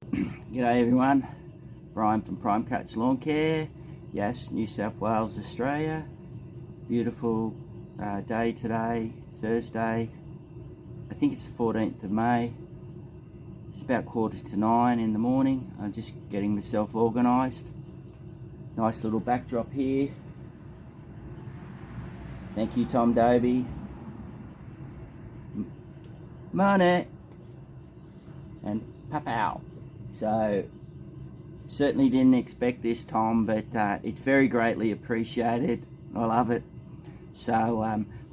G'day everyone, Brian from Prime Cuts Lawn Care, yes, New South Wales, Australia. Beautiful day today, Thursday. I think it's the 14th of May. It's about 8:45 in the morning. I'm just getting myself organised. Nice little backdrop here. Thank you, Tom Doby. Money and pow. So certainly didn't expect this, Tom, but it's very greatly appreciated. I love it. So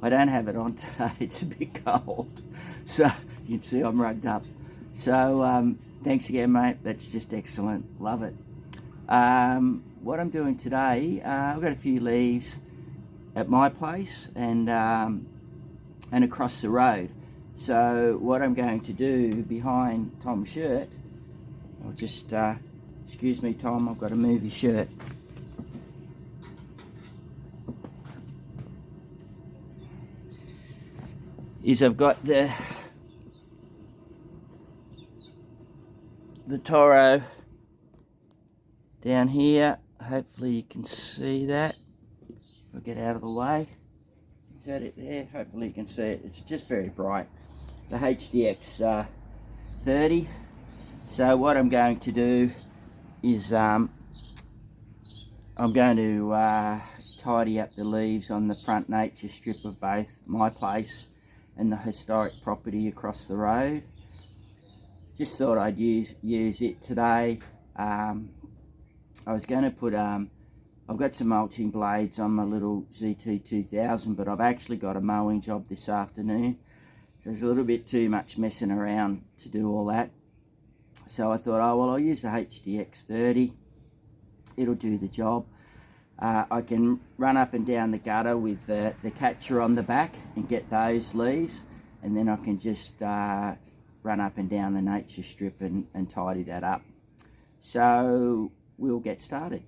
I don't have it on today. It's a bit cold, so you can see I'm rugged up. So thanks again, mate. That's just excellent. Love it. What I'm doing today, I've got a few leaves at my place and across the road. So what I'm going to do behind Tom's shirt, I'll just, excuse me Tom, I've got to move his shirt. Is I've got the Toro down here. Hopefully you can see that. If I get out of the way. Is that it there? Hopefully you can see it. It's just very bright. The HDX30. So what I'm going to do is I'm going to tidy up the leaves on the front nature strip of both my place and the historic property across the road. Just thought I'd use it today. I was going to put I've got some mulching blades on my little ZT2000, but I've actually got a mowing job this afternoon. There's a little bit too much messing around to do all that. So I thought, oh well, I'll use the HDX30. It'll do the job. I can run up and down the gutter with the catcher on the back and get those leaves, and then I can just run up and down the nature strip and tidy that up. So we'll get started.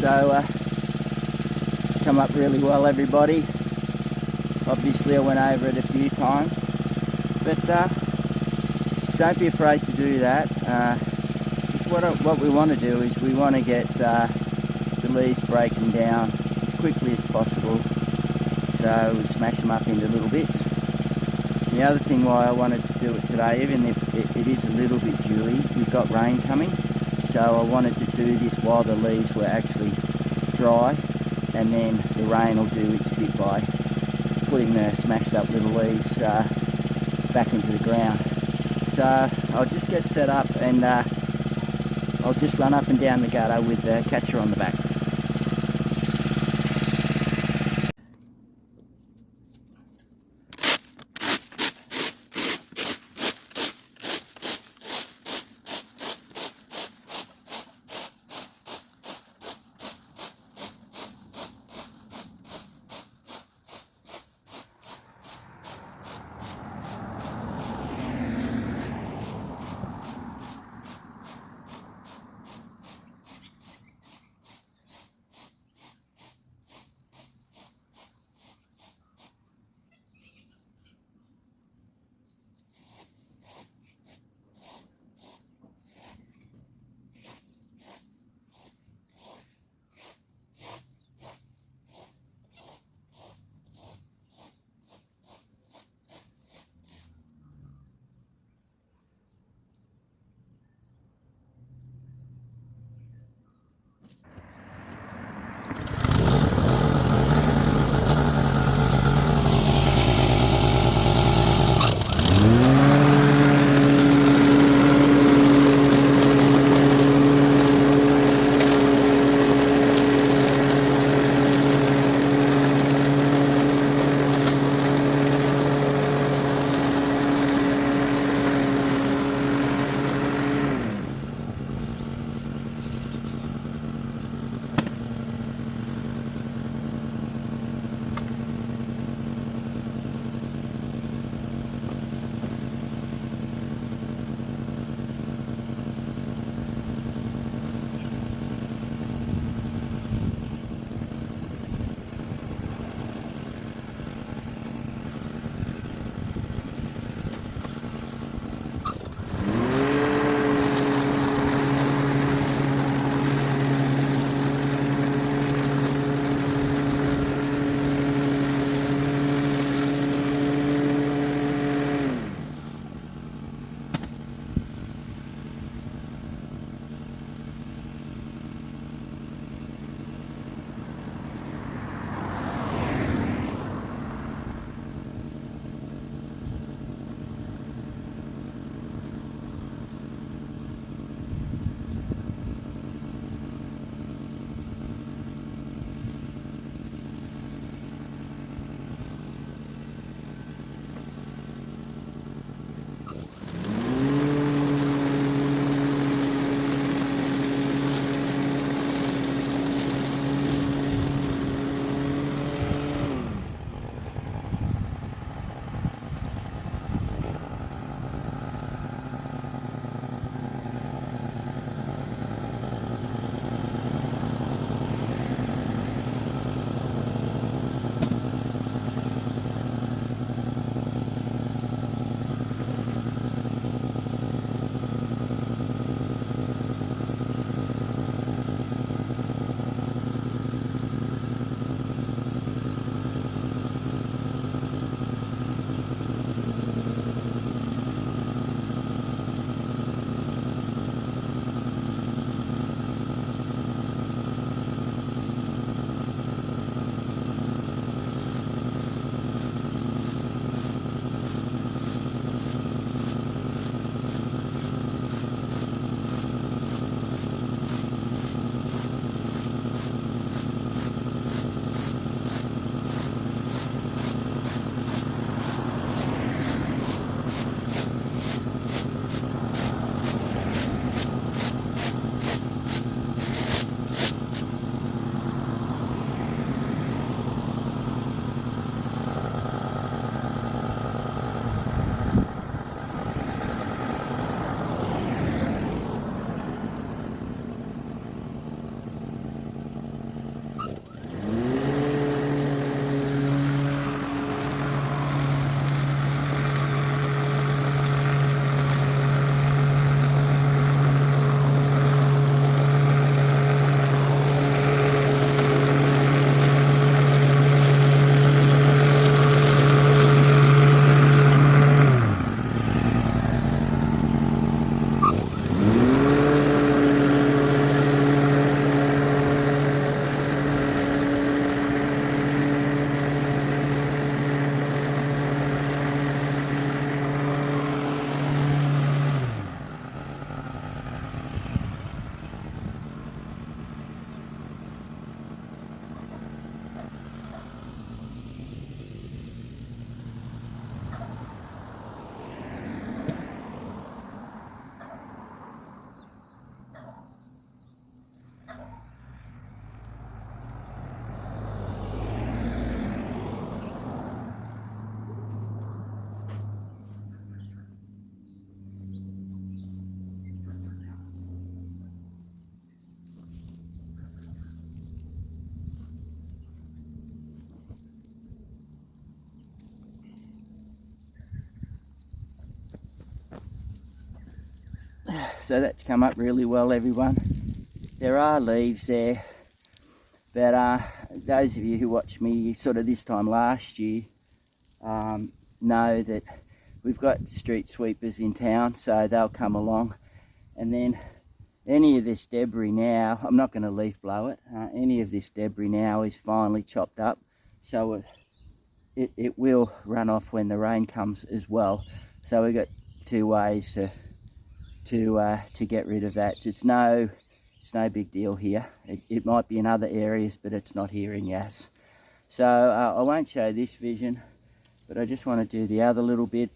So it's come up really well, everybody. Obviously I went over it a few times, but don't be afraid to do that. What we want to do is we want to get the leaves breaking down as quickly as possible, so we smash them up into little bits. The other thing why I wanted to do it today, even if it is a little bit dewy, we've got rain coming, so I wanted to do this while the leaves were actually dry, and then the rain will do its bit by putting the smashed up little leaves back into the ground. So I'll just get set up, and I'll just run up and down the gutter with the catcher on the back. so that's come up really well, everyone. There are leaves there, but those of you who watched me sort of this time last year know that we've got street sweepers in town, so they'll come along, and then any of this debris now, I'm not going to leaf blow it, any of this debris now is finely chopped up, so it will run off when the rain comes as well. So we've got two ways to get rid of that. It's no big deal here. It might be in other areas, but it's not here in Yass. So I won't show this vision, but I just want to do the other little bit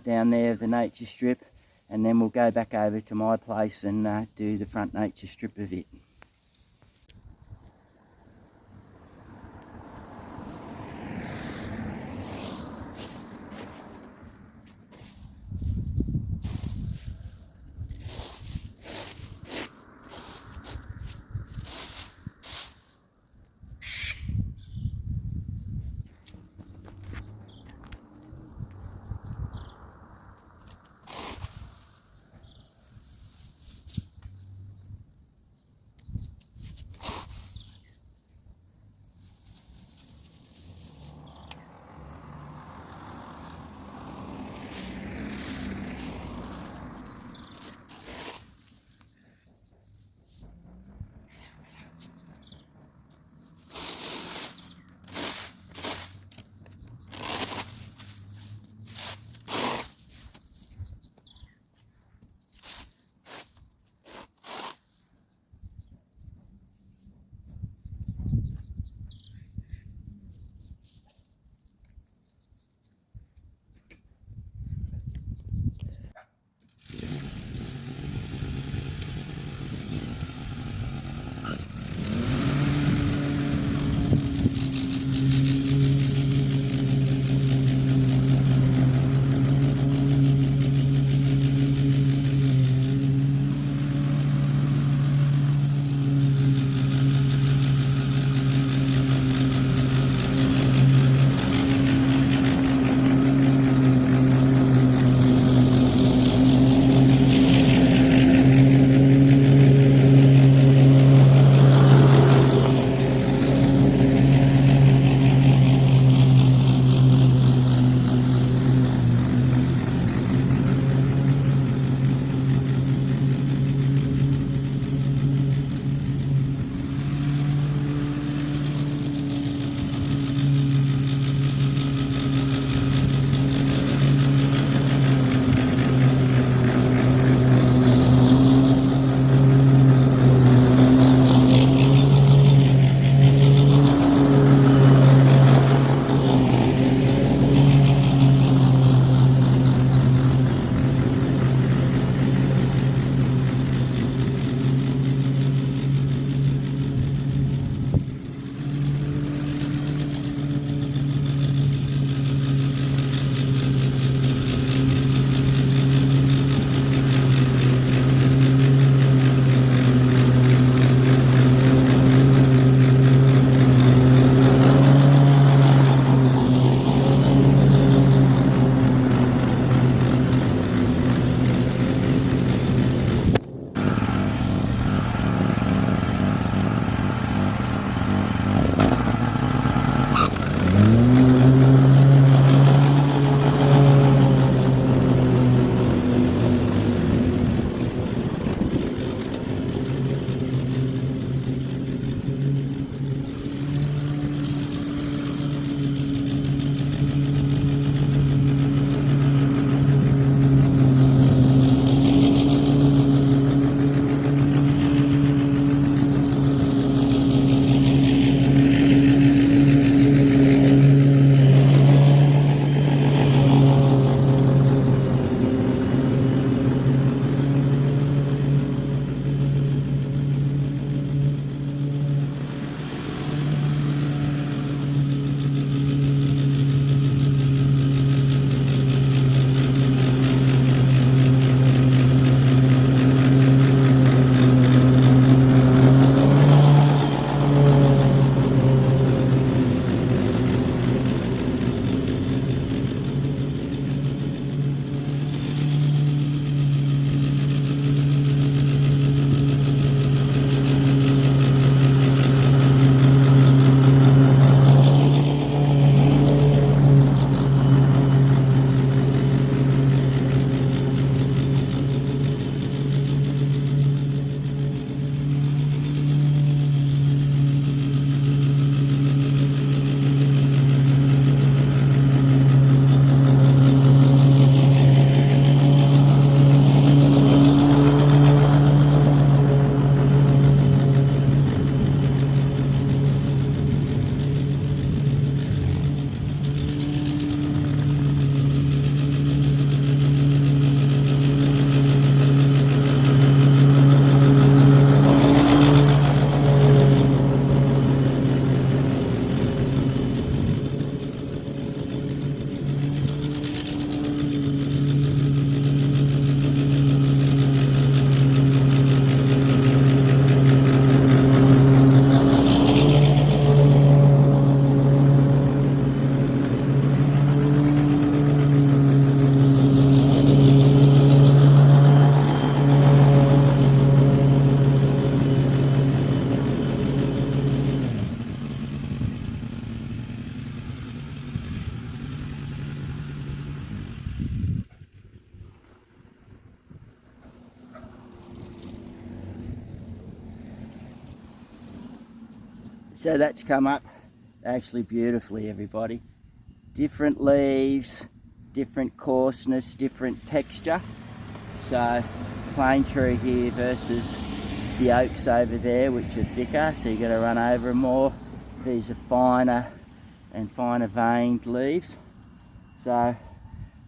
down there of the nature strip, and then we'll go back over to my place and do the front nature strip of it. So that's come up actually beautifully, everybody. Different leaves, different coarseness, different texture. So plain tree here versus the oaks over there, which are thicker, so you got to run over them more. These are finer and finer veined leaves. So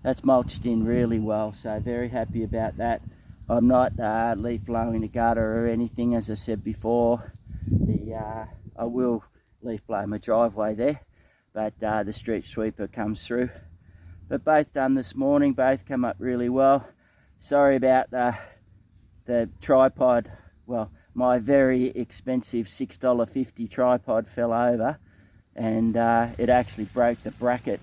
that's mulched in really well, so very happy about that. I'm not leaf blowing the gutter or anything, as I said before. I will leaf blow my driveway there, but the street sweeper comes through. But both done this morning, both come up really well. Sorry about the tripod. Well, my very expensive $6.50 tripod fell over, and it actually broke the bracket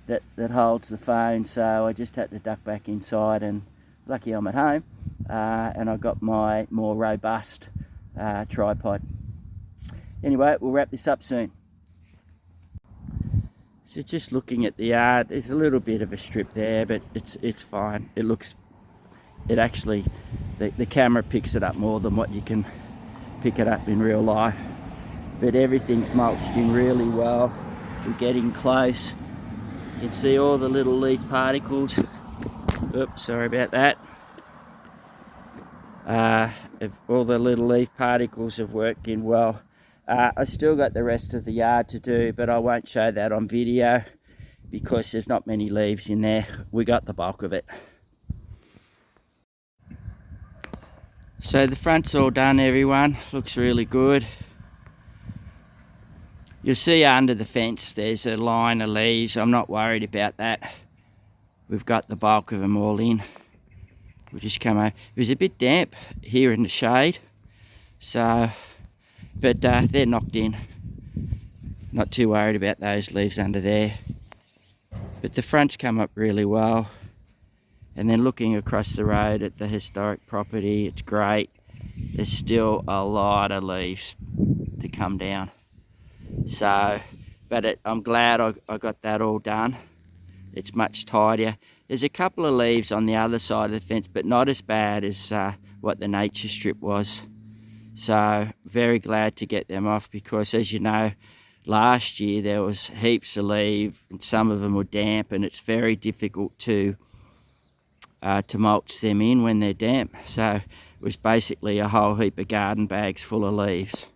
that holds the phone, so I just had to duck back inside, and lucky I'm at home, and I got my more robust tripod. Anyway, we'll wrap this up soon. So just looking at the yard, there's a little bit of a strip there, but it's fine. It actually, the camera picks it up more than what you can pick it up in real life. But everything's mulched in really well. We're getting close. You can see all the little leaf particles. Oops, sorry about that. All the little leaf particles have worked in well. I still got the rest of the yard to do, but I won't show that on video because there's not many leaves in there. We got the bulk of it. So the front's all done, everyone. Looks really good. You'll see under the fence there's a line of leaves. I'm not worried about that. We've got the bulk of them all in. We'll just come over. It was a bit damp here in the shade, so, but they're knocked in. Not too worried about those leaves under there. But the front's come up really well. And then looking across the road at the historic property, it's great. There's still a lot of leaves to come down. So, but I'm glad I got that all done. It's much tidier. There's a couple of leaves on the other side of the fence, but not as bad as what the nature strip was. So very glad to get them off, because as you know, last year there was heaps of leaves and some of them were damp, and it's very difficult to mulch them in when they're damp. So it was basically a whole heap of garden bags full of leaves.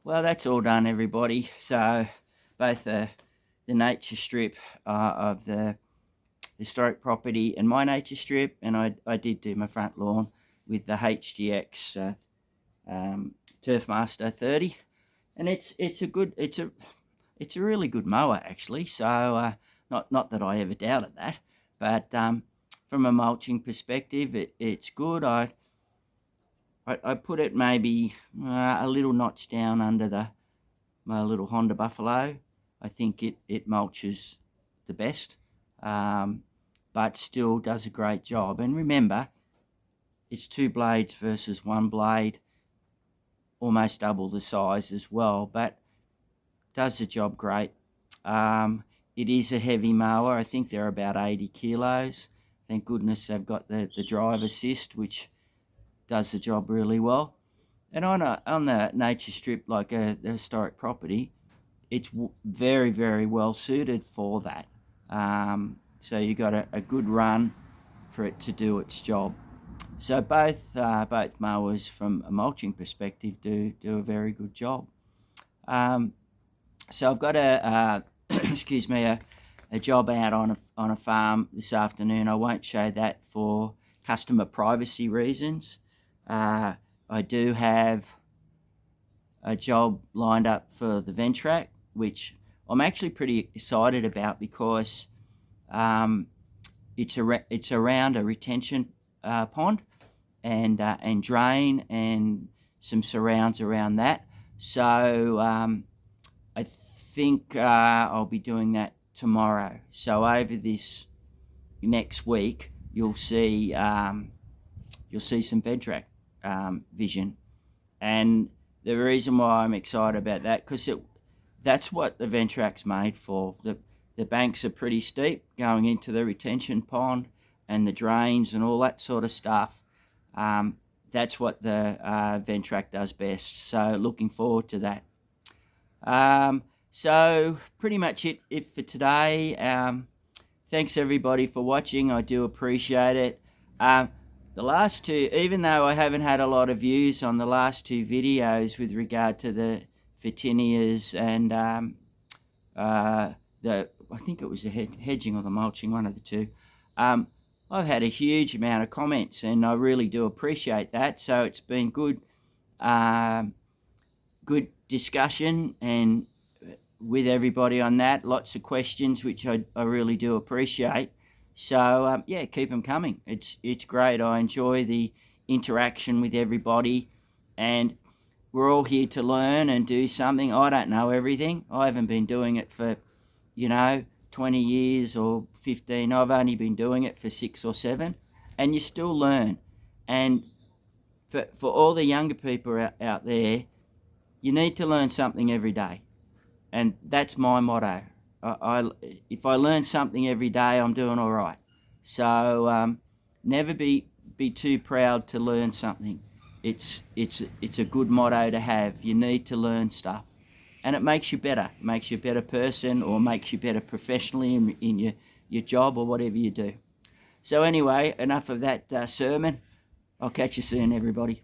Well, that's all done, everybody. So both the nature strip of the historic property and my nature strip, and I did do my front lawn with the HDX Turfmaster 30, and it's a really good mower actually. So not that I ever doubted that, but from a mulching perspective, it's good. I put it maybe a little notch down under my little Honda Buffalo. I think it mulches the best, but still does a great job. And remember, it's 2 blades versus 1 blade, almost double the size as well, but does the job great. It is a heavy mower. I think they're about 80 kilos. Thank goodness they've got the drive assist, which does the job really well. And on the nature strip, like the historic property, it's very, very well suited for that. So you got a good run for it to do its job. So both mowers, from a mulching perspective, do a very good job. So I've got a excuse me, a job out on a farm this afternoon. I won't show that for customer privacy reasons. I do have a job lined up for the Ventrac, which I'm actually pretty excited about, because it's around a retention pond and drain and some surrounds around that. So I think I'll be doing that tomorrow. So over this next week, you'll see some Ventrac vision, and the reason why I'm excited about that, because that's what the Ventrac's made for. The banks are pretty steep going into the retention pond, and the drains and all that sort of stuff. that's what the Ventrac does best. So looking forward to that. So pretty much it for today. Thanks everybody for watching. I do appreciate it. The last two, even though I haven't had a lot of views on the last two videos with regard to the Phitinias and I think it was the hedging or the mulching, one of the two, I've had a huge amount of comments, and I really do appreciate that. So it's been good good discussion and with everybody on that. Lots of questions, which I really do appreciate. So yeah, keep them coming. It's great. I enjoy the interaction with everybody, and we're all here to learn and do something. I don't know everything. I haven't been doing it for 20 years or 15. I've only been doing it for 6 or 7, and you still learn. And for all the younger people out there, you need to learn something every day, and that's my motto. If I learn something every day, I'm doing all right. So never be too proud to learn something. It's a good motto to have. You need to learn stuff, and it makes you better. It makes you a better person, or makes you better professionally in your job or whatever you do. So anyway, enough of that sermon. I'll catch you soon, everybody.